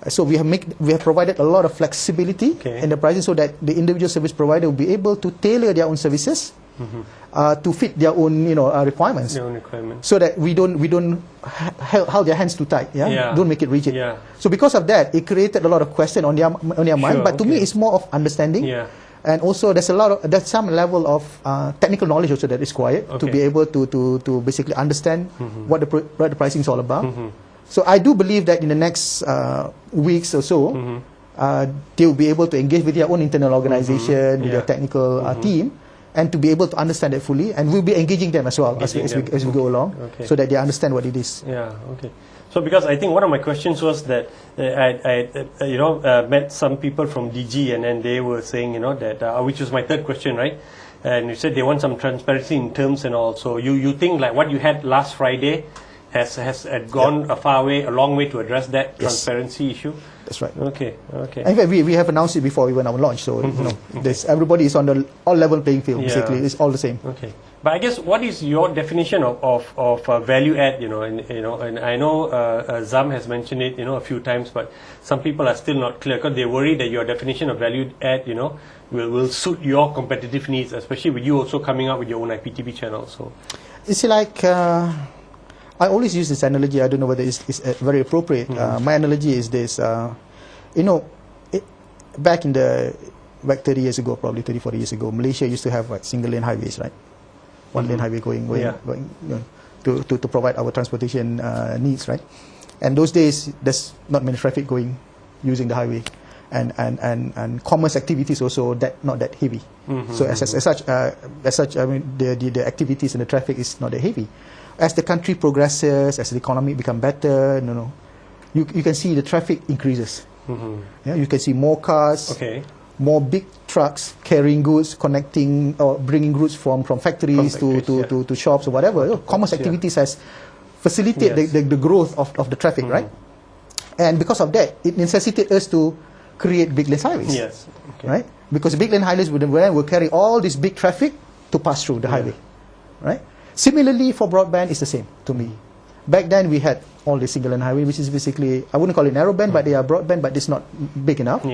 So we have provided a lot of flexibility in the pricing, so that the individual service provider will be able to tailor their own services to fit their own requirements. So that we don't hold their hands too tight. Don't make it rigid. So because of that, it created a lot of question on their mind. But to me, it's more of understanding. And also, there's some level of technical knowledge also that is required to be able to basically understand what the pricing is all about. So I do believe that in the next weeks or so, they will be able to engage with their own internal organization, with their technical team, and to be able to understand it fully. And we'll be engaging them as well as we go along, so that they understand what it is. So because I think one of my questions was that I met some people from DG, and then they were saying, that which was my third question, right? And you said they want some transparency in terms and all. So you think like what you had last Friday has gone a long way to address that transparency issue? That's right. Okay. In fact, we have announced it before even our launch. So everybody is on the all level playing field. Basically, it's all the same. Okay. But I guess what is your definition of value add? And I know Zam has mentioned it a few times, but some people are still not clear because they worry that your definition of value add will suit your competitive needs, especially with you also coming up with your own IPTV channel. So it's like I always use this analogy. I don't know whether it's very appropriate. My analogy is this: back 30 years ago, probably 30, 40 years ago, Malaysia used to have single lane highways, right? One lane highway going to provide our transportation needs, right? And those days, there's not many traffic going using the highway, and commerce activities also not that heavy. So as such, I mean, the activities and the traffic is not that heavy. As the country progresses, as the economy become better, you can see the traffic increases. You can see more cars. More big trucks carrying goods, connecting or bringing goods from factories to shops or whatever. Commerce activities has facilitated the growth of the traffic, right? And because of that, it necessitated us to create big lane highways, right? Because big lane highways will carry all this big traffic to pass through the highway, right? Similarly, for broadband, it's the same to me. Back then, we had all the single lane highway, which is basically, I wouldn't call it narrowband, but they are broadband, but it's not big enough.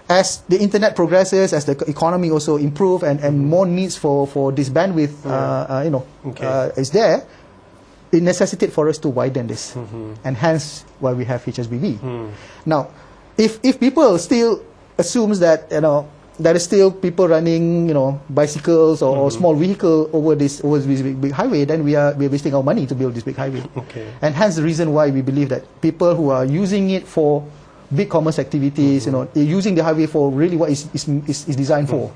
As the internet progresses, as the economy also improves, and more needs for this bandwidth, is there, it necessitates for us to widen this, and hence why we have HSBB. Now, if people still assumes that there is still people running bicycles or small vehicle over this big highway, then we are wasting our money to build this big highway, and hence the reason why we believe that people who are using it for big commerce activities, using the highway for really what is designed for,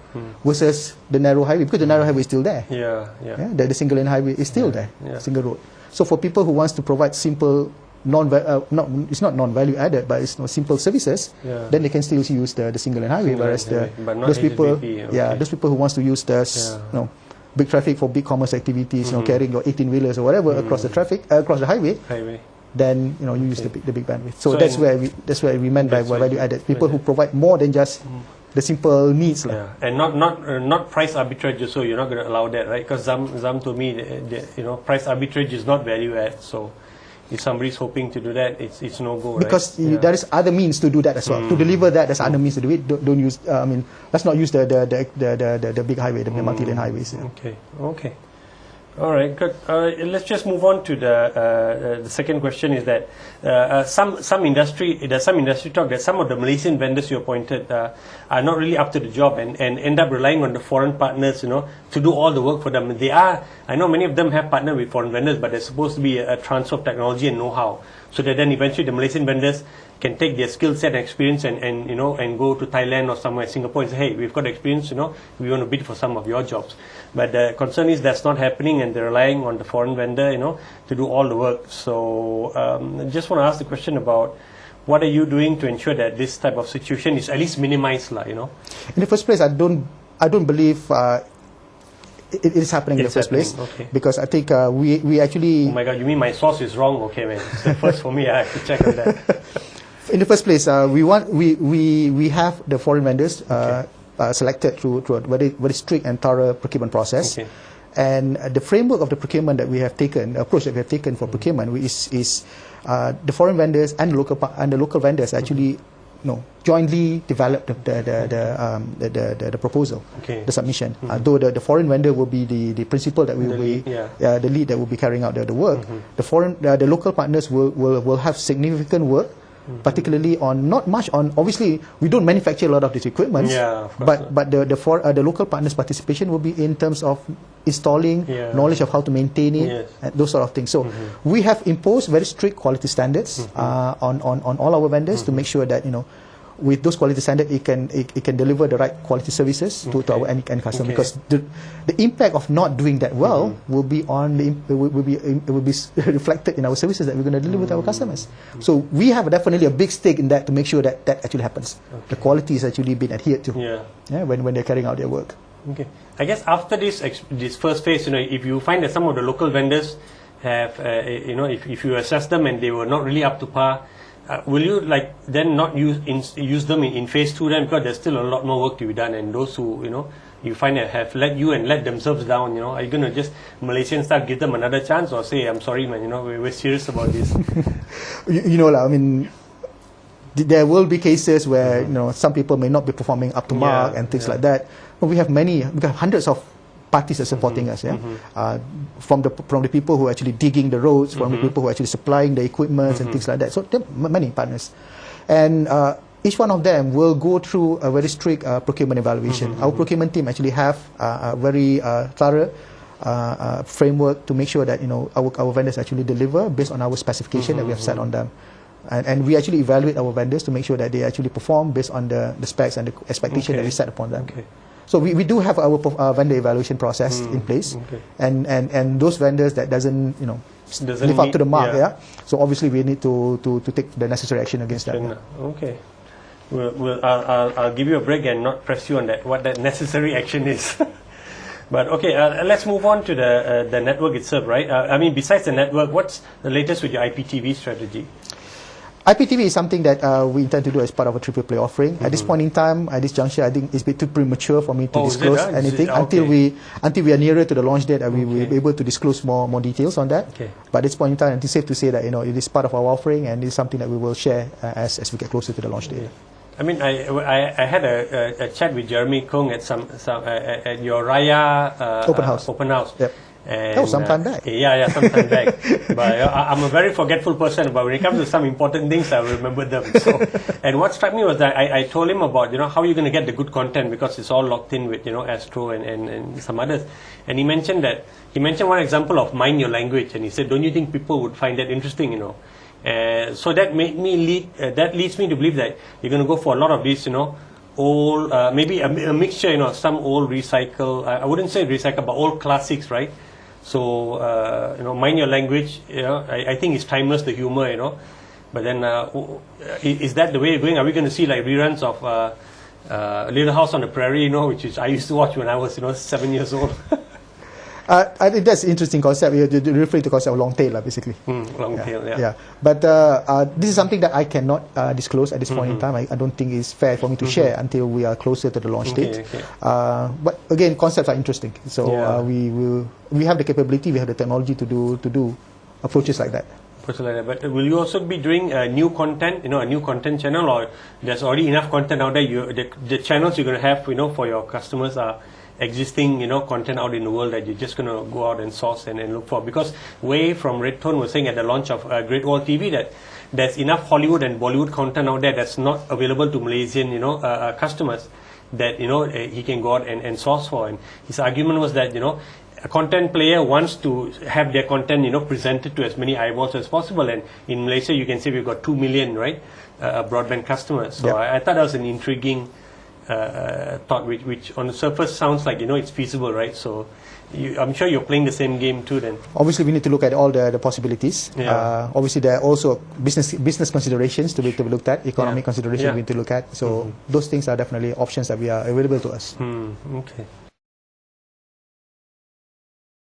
versus the narrow highway, because the narrow highway is still there. The single lane highway is still there, single road. So for people who wants to provide simple, it's not non-value added, but it's simple services, then they can still use the single lane highway. Whereas those people who wants to use big traffic for big commerce activities, carrying your 18-wheelers or whatever across the highway. Then you use the big bandwidth. So that's where we meant by value added. People who provide more than just the simple needs, and not price arbitrage. So you're not going to allow that, right? Because Zam told me price arbitrage is not value add. So if somebody's hoping to do that, it's no go. Because there is other means to do that as well. To deliver that, there's other means to do it. Don't use. Let's not use the big highway, the multi-lane highways. Okay. All right, good. Let's just move on to the second question. Is that there's some industry talk that some of the Malaysian vendors you appointed are not really up to the job and end up relying on the foreign partners, to do all the work for them. I know many of them have partnered with foreign vendors, but there's supposed to be a transfer of technology and know-how, so that then eventually the Malaysian vendors can take their skill set and experience and go to Thailand or somewhere, Singapore, and say, hey, we've got experience, we want to bid for some of your jobs. But the concern is that's not happening, and they're relying on the foreign vendor, to do all the work. So I just want to ask the question about what are you doing to ensure that this type of situation is at least minimized, In the first place, I don't believe it is happening in the first place, because I think we actually. Oh my God! You mean my source is wrong? Okay, man. It's the first for me. I have to check on that. In the first place, we have the foreign vendors selected through a very, very strict and thorough procurement process, And the framework of the procurement that we have taken, the approach that we have taken for procurement is the foreign vendors and the local vendors actually jointly develop the proposal, the submission. Though the foreign vendor will be the principal that will be the lead that will be carrying out the work. The local partners will have significant work, particularly on not much on. Obviously, we don't manufacture a lot of this equipment, but the local partners' participation will be in terms of installing, knowledge of how to maintain it, and those sort of things. So we have imposed very strict quality standards on all our vendors to make sure that with those quality standards, it can deliver the right quality services to our end customer. Because the impact of not doing that well will be reflected in our services that we're going to deliver to our customers. So we have definitely a big stake in that to make sure that actually happens. The quality is actually being adhered to when they're carrying out their work. Okay. I guess after this first phase, if you find that some of the local vendors have, if you assess them and they were not really up to par, will you then not use them in phase 2 then, because there's still a lot more work to be done, and those who you find that have let themselves down, are you going to just Malaysian style give them another chance, or say, I'm sorry man, we're serious about this? I mean, there will be cases where some people may not be performing up to mark and things like that. But we have hundreds of parties are supporting us, from the people who are actually digging the roads, from the people who are actually supplying the equipment and things like that. So there are many partners, and each one of them will go through a very strict procurement evaluation. Our procurement team actually have a very thorough framework to make sure that our vendors actually deliver based on our specification that we have set on them. And we actually evaluate our vendors to make sure that they actually perform based on the specs and the expectation that we set upon them. So we do have our vendor evaluation process in place, and those vendors that doesn't live up to the mark, so obviously we need to take the necessary action against that. Okay. I'll give you a break and not press you on that, what that necessary action is. But okay, let's move on to the network itself, right? I mean, besides the network, what's the latest with your IPTV strategy? IPTV is something that we intend to do as part of a triple play offering. At this point in time, at this juncture, I think it's a bit too premature for me to disclose anything until we are nearer to the launch date, and we will be able to disclose more details on that. But at this point in time, it's safe to say that it is part of our offering, and it's something that we will share as we get closer to the launch date. I mean, I had a chat with Jeremy Kong at at your Raya open house. Yep. And, that was some time back. Sometime back. But I'm a very forgetful person, but when it comes to some important things, I remember them. So, and what struck me was that I told him about, how you're going to get the good content, because it's all locked in with, Astro and some others. And he mentioned one example of Mind Your Language, and he said, don't you think people would find that interesting, so that leads me to believe that you're going to go for a lot of these, old, maybe a mixture, some old recycle, I wouldn't say recycle, but old classics, right? So, Mind Your Language, I think it's timeless, the humor, but then, is that the way you're going? Are we going to see like reruns of Little House on the Prairie, which I used to watch when I was, 7 years old? I think that's an interesting concept. You refer to the concept of long tail, basically. Long tail, yeah. But this is something that I cannot disclose at this point in time. I don't think it's fair for me to share until we are closer to the launch date. But again, concepts are interesting. So we have the capability, we have the technology to do approaches like that. But will you also be doing new content, a new content channel, or there's already enough content out there? The channels you're going to have, for your customers are existing, content out in the world that you're just going to go out and source and look for. Because Wei from Red Tone was saying at the launch of Great Wall TV that there's enough Hollywood and Bollywood content out there that's not available to Malaysian, customers that, he can go out and source for. And his argument was that, a content player wants to have their content, presented to as many eyeballs as possible. And in Malaysia, you can see we've got 2 million, right, broadband customers. So I thought that was an intriguing thought, which on the surface sounds like it's feasible, right? So I'm sure you're playing the same game too then. Obviously we need to look at all the possibilities. Obviously there are also business considerations to be looked at, economic considerations we need to look at. So those things are definitely options that are available to us. Okay.